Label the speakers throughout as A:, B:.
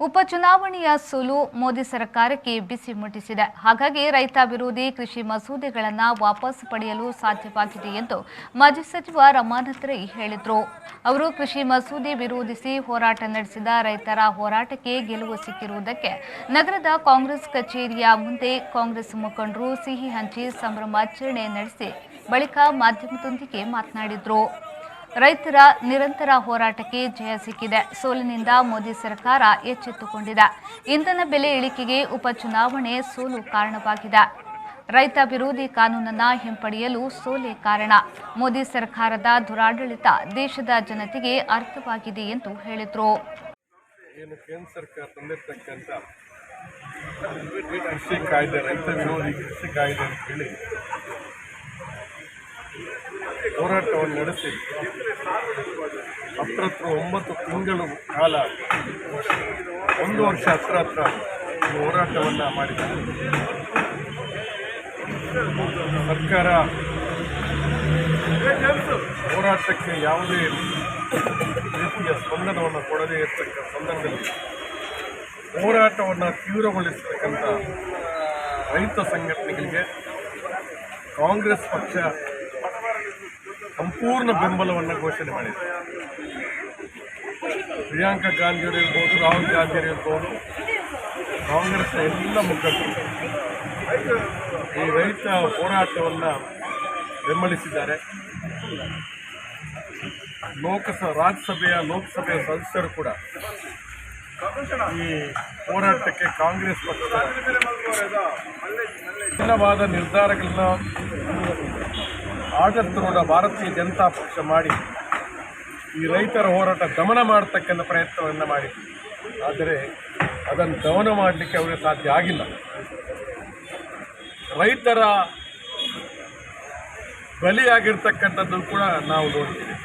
A: ಉಪಚುನಾವಣೆಯ ಸೋಲು ಮೋದಿ ಸರ್ಕಾರಕ್ಕೆ ಬಿಸಿ ಮುಟ್ಟಿಸಿದೆ. ಹಾಗಾಗಿ ರೈತ ವಿರೋಧಿ ಕೃಷಿ ಮಸೂದೆಗಳನ್ನು ವಾಪಸ್ ಪಡೆಯಲು ಸಾಧ್ಯವಾಗಿದೆ ಎಂದು ಮಾಜಿ ಸಚಿವ ರಮಾನಾಥ್ ರೈ ಹೇಳಿದರು. ಅವರು ಕೃಷಿ ಮಸೂದೆ ವಿರೋಧಿಸಿ ಹೋರಾಟ ನಡೆಸಿದ ರೈತರ ಹೋರಾಟಕ್ಕೆ ಗೆಲುವು ಸಿಕ್ಕಿರುವುದಕ್ಕೆ ನಗರದ ಕಾಂಗ್ರೆಸ್ ಕಚೇರಿಯ ಮುಂದೆ ಕಾಂಗ್ರೆಸ್ ಮುಖಂಡರು ಸಿಹಿ ಹಂಚಿ ಸಂಭ್ರಮಾಚರಣೆ ನಡೆಸಿ ಬಳಿಕ ಮಾಧ್ಯಮದೊಂದಿಗೆ ಮಾತನಾಡಿದರು. ರೈತರ ನಿರಂತರ ಹೋರಾಟಕ್ಕೆ ಜಯ ಸಿಕ್ಕಿದೆ. ಸೋಲಿನಿಂದ ಮೋದಿ ಸರ್ಕಾರ ಎಚ್ಚೆತ್ತುಕೊಂಡಿದೆ. ಇಂಧನ ಬೆಲೆ ಇಳಿಕೆಗೆ ಉಪಚುನಾವಣೆ ಸೋಲು ಕಾರಣವಾಗಿದೆ. ರೈತ ವಿರೋಧಿ ಕಾನೂನನ್ನು ಹಿಂಪಡೆಯಲು ಸೋಲೆ ಕಾರಣ. ಮೋದಿ ಸರ್ಕಾರದ ದುರಾಡಳಿತ ದೇಶದ ಜನತೆಗೆ ಅರ್ಥವಾಗಿದೆ ಎಂದು ಹೇಳಿದರು.
B: ಕೇಂದ್ರ ಸರ್ಕಾರ ತಂದಿರತಕ್ಕಂಥ ಕೃಷಿ ಕಾಯ್ದೆ, ರೈತ ವಿರೋಧಿ ಕೃಷಿ ಕಾಯ್ದೆ ಅಂತ ಹೇಳಿ ಹೋರಾಟವನ್ನು ನಡೆಸಿ ಹತ್ರ 9 ತಿಂಗಳು ಕಾಲ 1 ವರ್ಷ ಹತ್ರ ಹೋರಾಟವನ್ನು ಮಾಡಿದ್ದಾರೆ. ಸರ್ಕಾರ ಹೋರಾಟಕ್ಕೆ ಯಾವುದೇ ರೀತಿಯ ಸ್ಪಂದನವನ್ನು ಕೊಡದೇ ಇರತಕ್ಕ ಸಂದರ್ಭದಲ್ಲಿ ಹೋರಾಟವನ್ನು ತೀವ್ರಗೊಳಿಸತಕ್ಕಂಥ ರೈತ ಸಂಘಟನೆಗಳಿಗೆ ಕಾಂಗ್ರೆಸ್ ಪಕ್ಷ ಸಂಪೂರ್ಣ ಬೆಂಬಲವನ್ನು ಘೋಷಣೆ ಮಾಡಿದೆ. ಪ್ರಿಯಾಂಕಾ ಗಾಂಧಿಯವರು ಇರ್ಬೋದು, ರಾಹುಲ್ ಗಾಂಧಿಯವರು ಇರ್ಬೋದು, ಕಾಂಗ್ರೆಸ್ನ ಎಲ್ಲ ಮುಖಂಡರು ಈ ರೈತ ಹೋರಾಟವನ್ನು ಬೆಂಬಲಿಸಿದ್ದಾರೆ. ರಾಜ್ಯಸಭೆಯ ಲೋಕಸಭೆಯ ಸದಸ್ಯರು ಕೂಡ ಈ ಹೋರಾಟಕ್ಕೆ ಕಾಂಗ್ರೆಸ್ ಪಕ್ಷದ ವಿಭಿನ್ನವಾದ ನಿರ್ಧಾರಗಳನ್ನು ಆಡಳಿತಾರೂಢ ಭಾರತೀಯ ಜನತಾ ಪಕ್ಷ ಮಾಡಿ ಈ ರೈತರ ಹೋರಾಟ ದಮನ ಮಾಡತಕ್ಕಂಥ ಪ್ರಯತ್ನವನ್ನು ಮಾಡಿದೆ. ಆದರೆ ಅದನ್ನು ದಮನ ಮಾಡಲಿಕ್ಕೆ ಅವರಿಗೆ ಸಾಧ್ಯ ಆಗಿಲ್ಲ. ರೈತರ ಬಲಿಯಾಗಿರ್ತಕ್ಕಂಥದ್ದು ಕೂಡ ನಾವು ನೋಡ್ತೀವಿ.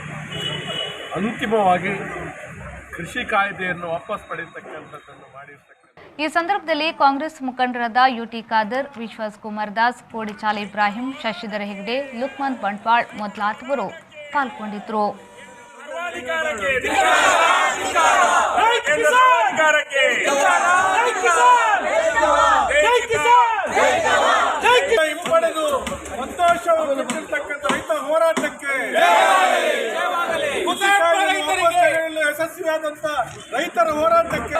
B: ಅಂತಿಮವಾಗಿ ಕೃಷಿ ಕಾಯ್ದೆಯನ್ನು ವಾಪಸ್ ಪಡೆಯತಕ್ಕಂಥದ್ದನ್ನು ಮಾಡಿರ್ತಕ್ಕಂಥ
A: ಈ ಸಂದರ್ಭದಲ್ಲಿ ಕಾಂಗ್ರೆಸ್ ಮುಖಂಡರಾದ ಯುಟಿ ಖಾದರ್, ವಿಶ್ವಾಸ್ ಕುಮಾರ್ ದಾಸ್, ಕೋಡಿಚಾಲ್ ಇಬ್ರಾಹಿಂ, ಶಶಿಧರ ಹೆಗ್ಡೆ, ಲುಕ್ಮನ್ ಬಂಟ್ವಾಳ್ ಮೊದಲಾದವರು ಪಾಲ್ಗೊಂಡಿದ್ದರು.
B: ಹಿಂಪಡೆದು ಸಂತೋಷವನ್ನು ಬಿಟ್ಟಿರ್ತಕ್ಕಂಥ ರೈತ ಹೋರಾಟಕ್ಕೆ, ಯಶಸ್ವಿಯಾದಂಥ ರೈತರ ಹೋರಾಟಕ್ಕೆ